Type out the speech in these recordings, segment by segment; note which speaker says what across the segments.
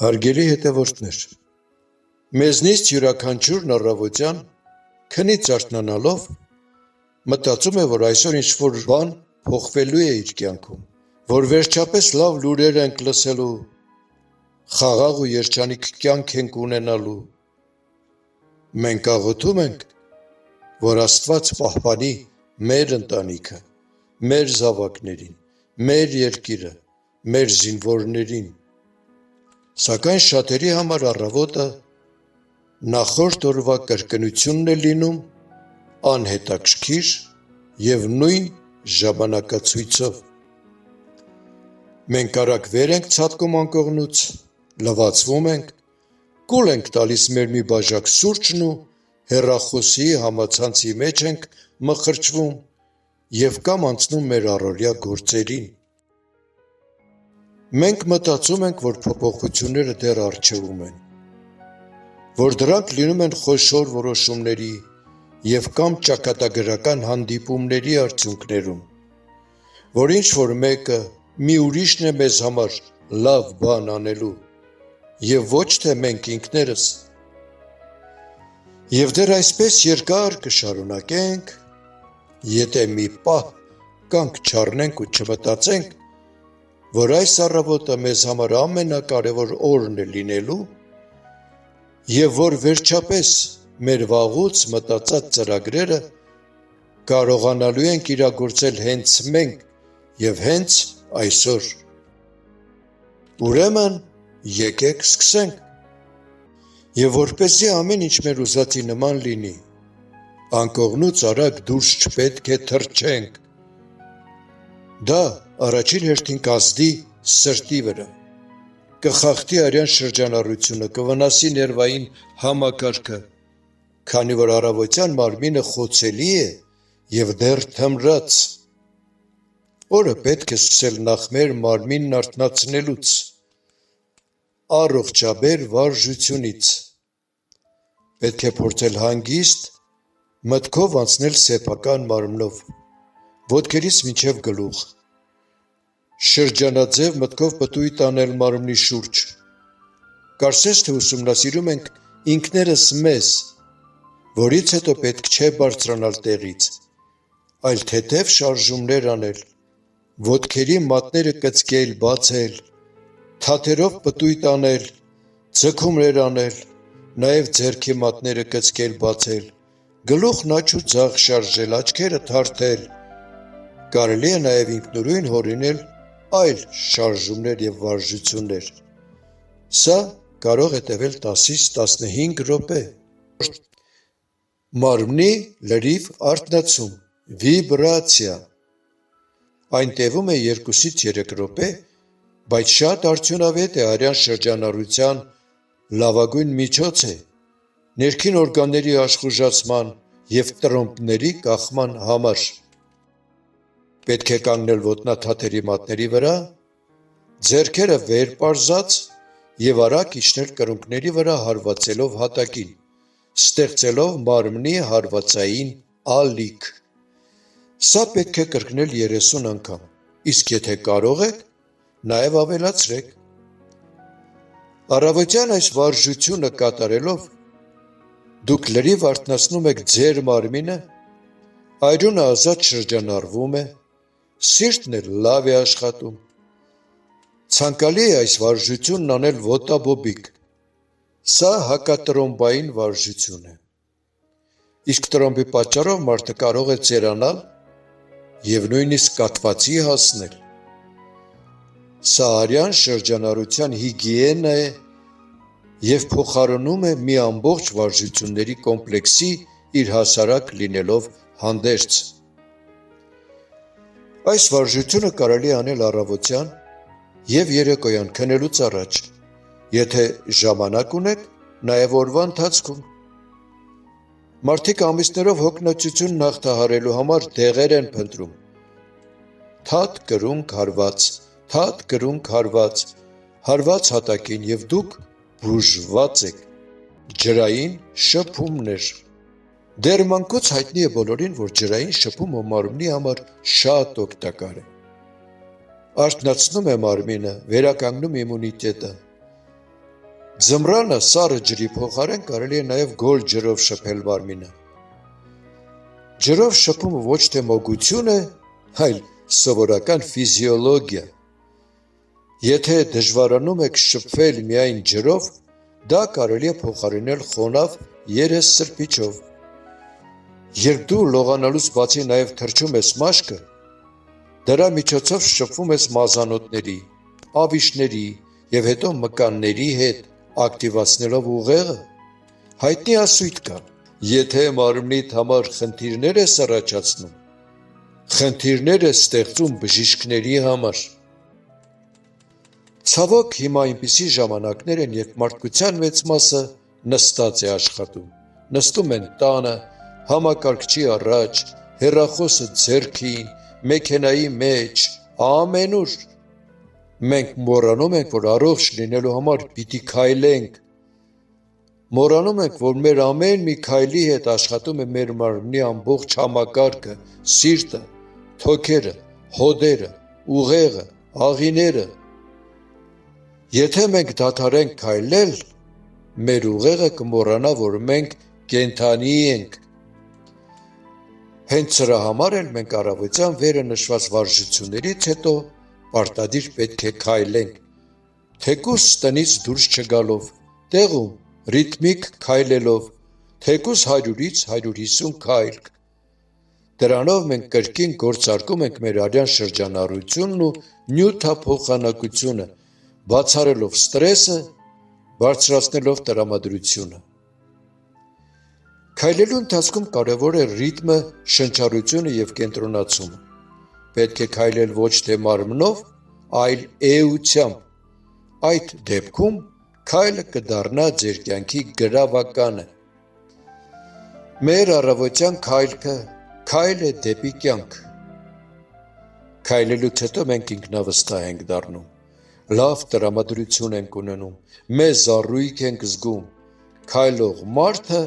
Speaker 1: Հարգելի հետևորդներ, մեզնից յուրաքանչյուրն առավոտյան քնից արթնանալով մտածում է, որ այսօր ինչ-որ բան փոխվելու է իր կյանքում, որ վերջապես լավ լուրեր ենք լսելու, խաղաղ ու երջանիկ կյանք ենք ունենալու։ Մենք աղոթում ենք, որ Աստված պահպանի մեր ընտանիքը, մեր զավակներին, մեր երկիրը, մեր զինվորներին։ Սակայն շատերի համար առավոտը նախորդ օրվա կրկնությունն է լինում անհետաքրքիր և նույն ժամանակացույցով։ Մենք արագ վեր ենք ցատկում անկողնուց, լվացվում ենք, կուլ ենք տալիս մեր մի բաժակ սուրճն ու հեռախոսի համացանցի մեջ ենք մխրճվում և կամ անցնում մեր առօրյա գործերին։ Մենք մտածում ենք, որ փոփոխությունները դեռ առջևում են, որ դրանք լինում են խոշոր որոշումների և կամ ճակատագրական հանդիպումների արդյունքներում, որ ինչ-որ մեկը մի ուրիշն է մեզ համար լավ բան անելու և ոչ թե մենք ինքներս։ Եվ դեռ այսպես երկար կշարունակենք, եթե մի պահ կանգ չառնենք ու չմտածենք, որ այս առավոտը մեզ համար ամենակարևոր օրն է լինելու և որ վերջապես մեր վաղուց մտածած ծրագրերը կարողանալու ենք իրագործել հենց մենք և հենց այսօր։ Ուրեմն եկեք սկսենք։ Եվ որպեսզի ամեն ինչ մեր ուզածի նման լինի, անկողնուց արագ դուրս չպետք է թռչենք։ Դա առաջին հերթին կազդի սրտի վրա, կխախտի արյան շրջանառությունը, կվնասի ներվային համակարգը, քանի որ առավոտյան մարմինը խոցելի է և դեռ թմրած։ Օրը պետք է սկսել նախ մեր մարմինն արթնացնելուց, առողջաբեր վարժությունից։ Պետք է փորձել հանգիստ մտքով անցնել սեփական մարմնով, ոտքերից մինչև գլուխ, շրջանաձև մտքով պտույտ անել մարմնի շուրջ։ Կարծես թե ուսումնասիրում ենք ինքներս մեզ, որից հետո պետք չէ բարձրանալ տեղից, այլ թեթև շարժումներ անել, ոտքերի մատները կծկել, բացել, թաթերով պտույտ անել, ձգումներ անել, նաև ձեռքի մատները կծկել, բացել, գլուխն աջ ու ձախ շարժել, աչքերը թարթել։ Կարելի է նաև ինքնուրույն հորինել այլ շարժումներ և վարժություններ։ Սա կարող է տևել 10-ից 15 րոպե։ Մարմնի լրիվ արթնացում, վիբրացիա։ Այն տևում է 2-ից 3 րոպե, բայց շատ արդյունավետ է արյան շրջանառության լավագույն միջոց է ներքին օրգանների աշխուժացման և տրոմպների կախման համար։ Պետք է կանգնել ոտնաթաթերի մատների վրա, ձեռքերը վեր պարզած և արագ իջնել կրունկների վրա հարվածելով հատակին, ստեղծելով մարմնի հարվածային ալիք։ Սա պետք է կրկնել 30 անգամ, իսկ եթե կարող եք, նաև ավելացրեք։ Առավոտյան այս վարժությունը կատարելով դուք լրիվ արթնացնում եք ձեր մարմինը, արյունը ազատ շրջանառվում է, սիրտն էլ լավ է աշխատում։ Ցանկալի է այս վարժությունն անել ոտաբոբիկ։ Սա հակատրոմբային վարժություն է։ Իսկ տրոմբի պատճառով մարդը կարող է ծերանալ և նույնիսկ կաթվածի հասնել։ Սա արյան շրջանառության հիգիենա է և փոխարինում է մի ամբողջ վարժությունների կոմպլեքսի իր հասարակ լինելով հանդերձ։ Այս վարժությունը կարելի է անել առավոտյան և երեկոյան քնելուց առաջ, եթե ժամանակ ունեք, նաև օրվա ընթացքում։ Մարդիկ ամիսներով հոգնածությունն հաղթահարելու համար դեղեր են փնտրում։ Թաթ կրունկ հարված, թաթ կրունկ հարված, հարված հատակին և դուք բուժված եք։ Ջրային շփումներ։ Դեռ մանկուց հայտնի է բոլորին, որ ջրային շփումը մարմնի համար շատ օգտակար է։ Արթնացնում է մարմինը, վերականգնում իմունիտետը, Ձմռանը սառը ջրի փոխարեն կարելի է նաև գոլ ջրով շփել մարմինը։ Ջրով շփումը ոչ թե մոգություն է, այլ սովորական ֆիզիոլոգիա։ Եթե դժվարանում եք շփվել միայն ջրով, դա կարելի է փոխարինել խոնավ երես սրբիչով։ Երբ դու լողանալուց բացի նաև թռչում ես մաշկը, դրա միջոցով շփվում ես մազանոթների, ավիշների և հետո մկանների հետ, ակտիվացնելով ուղեղը։ Հայտնի ասույթ կա, եթե մարմնիդ համար խնդիրներ ես առաջացնում, խնդիրներ ես ստեղծում բժիշկների համար։ Ցավոք, հիմա այնպիսի ժամանակներ են, երբ մարդկության մեծ մասը նստած է աշխատում, նստում են տանը, համակարգչի առաջ, հեռախոսը ձեռքին, մեքենայի մեջ, ամենուր։ Մենք մոռանում ենք, որ առողջ լինելու համար պիտի քայլենք։ Մոռանում ենք, որ մեր ամեն մի քայլի հետ աշխատում է մեր մարմնի ամբողջ համակարգը, սիրտը, թոքերը, հոդերը, ուղեղը, աղիները։ Եթե մենք դադարենք քայլել, մեր ուղեղը կմոռանա, որ մենք կենդանի ենք։ Հենց սրա համար էլ մենք առավոտյան վերը նշված վարժություններից հետո պարտադիր պետք է քայլենք, թեկուզ տնից դուրս չգալով, տեղում ռիթմիկ քայլելով, թեկուզ 100-ից 150 քայլ։ Դրանով մենք կրկին գործարկում ենք մեր արյան շրջանառությունն ու նյութափոխանակությունը, բացառելով ստրեսը, բարձրացնելով տրամադրությունը։ Քայլելու ընթացքում կարևոր է ռիթմը, շնչառությունը և կենտրոնացումը։ Պետք է քայլել ոչ թե մարմնով, այլ էությամբ։ Այդ դեպքում քայլը կդառնա ձեր կյանքի գրավականը։ Մեր առավոտյան քայլքը քայլ է դեպի կյանք։ Քայլելուց հետո մենք ինքնավստահ ենք դառնում, լավ տրամադրություն ենք ունենում, մեզ առույգ ենք զգում։ Քայլող մարդը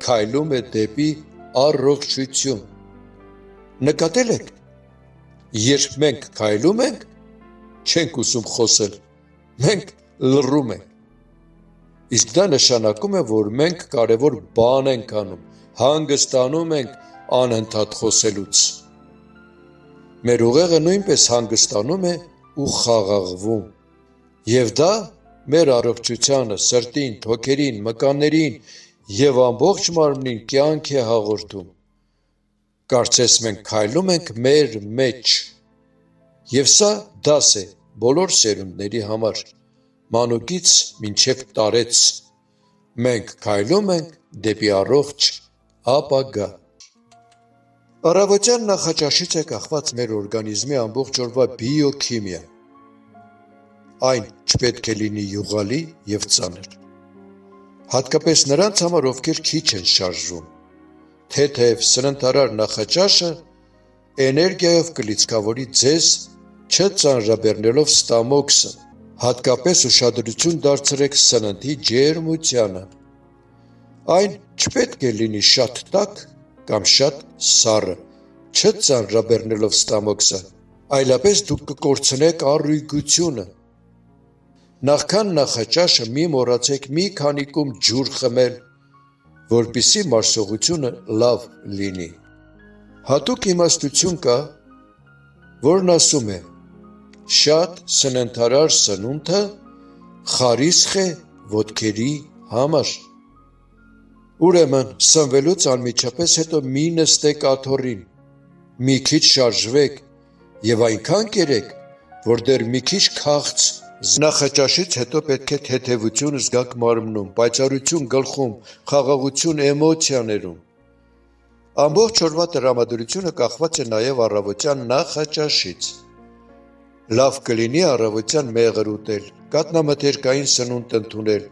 Speaker 1: քայլում է դեպի առողջություն։ Նկատել եք, երբ մենք քայլում ենք, չենք ուզում խոսել, մենք լռում ենք։ Իսկ դա նշանակում է, որ մենք կարևոր բան ենք անում, հանգստանում ենք անընդհատ խոսելուց։ Մեր ուղեղը նույնպես հանգստանում է ու խաղաղվում։ Եվ դա մեր առողջությանը, սրտին, թոքերին, մկաններին և ամբողջ մարմնին կյանք է հաղորդում։ Կարծես մենք քայլում ենք մեր մեջ։ Եվ սա դաս է բոլոր սերունդների համար, մանուկից մինչև տարեց։ Մենք քայլում ենք դեպի առողջ ապագա։ Առավոտյան նախաճաշից է կախված մեր օրգանիզմի ամբողջ օրվա բիոքիմիա։ Այն չպետք է լինի յուղալի և ծանր։ Հատկապես նրանց համար, ովքեր քիչ են շարժվում։ Թեթև սննդարար նախաճաշը էներգիայով կլիցքավորի ձեզ, չծանրաբեռնելով ստամոքսը։ Հատկապես ուշադրություն դարձրեք սննդի ջերմությանը։ Այն չպետք է լինի շատ տաք կամ շատ սառը, չծանրաբեռնելով ստամոքսը, այլապես դուք կկորցնեք առույգությունը։ Նախքան նախաճաշը մի մոռացեք մի քանի կում ջուր խմել, որպեսզի մարսողությունը լավ լինի։ Հատուկ իմաստություն կա, որն ասում է. շատ սննդարար սնունդը խարիսխ է ոտքերի համար։ Ուրեմն, սնվելուց անմիջապես հետո մի նստեք աթոռին, մի քիչ շարժվեք և այնքան կերեք, որ դեռ մի քիչ քաղց։ Նախաճաշից հետո պետք է թեթևություն զգաք մարմնում, պայծառություն գլխում, խաղաղություն էմոցիաներում։ Ամբողջ օրվա տրամադրությունը կախված է նաև առավոտյան նախաճաշից։ Լավ կլինի առավոտյան մեղր ուտել, կաթնամթերքային սնունդ ընդունել։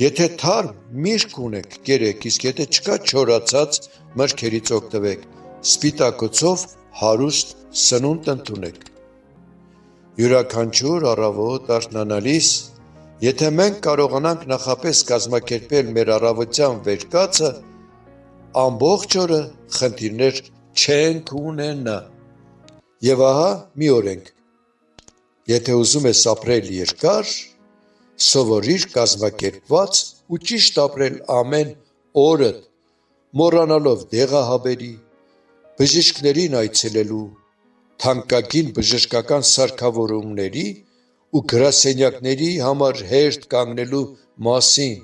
Speaker 1: Եթե թարմ միրգ ունեք, կերեք, իսկ եթե չկա, չորացած մրգերից օգտվեք, սպիտակուցով հարուստ սնունդ ընդունեք։ Յուրաքանչյուր առավոտ արթնանալիս, եթե մենք կարողանանք նախապես կազմակերպել մեր առավոտյան վարկածը, ամբողջ օրը խնդիրներ չենք ունենա։ Եվ ահա մի օրենք, եթե ուզում ես ապրել երկար, Սովորիր կազմակերպված ու ճիշտ ապրել ամեն օրդ, մոռանալով դեղահաբերի, բժիշկներին այցելելու, թանկագին բժշկական սարքավորումների ու գրասենյակների համար հերթ կանգնելու մասին։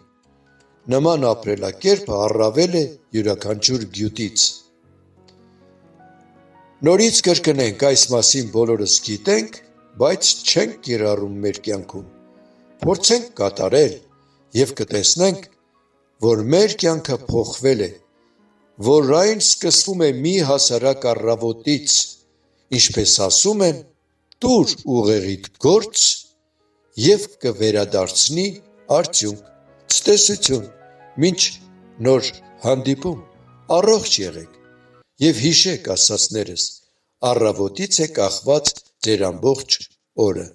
Speaker 1: Նման ապրելակերպը առավել է յուրաքանչյուր գյուտից։ Նորից կրկնենք, այս մասին բոլորս գիտենք, բայց չենք կիրառում մեր կյանքում։ Փորձենք կատարել և կտեսնենք, որ մեր կյանքը փոխվել է, որ այն սկսվում է մի հասարակ առավոտից, ինչպես ասում են, տուր ուղեղիդ գործ և կվերադարձնի արդյունք։ Ցտեսություն, մինչ նոր հանդիպում, առողջ եղեք և հիշեք ասածներս, առավոտից է կախված ձեր ամբողջ օրը։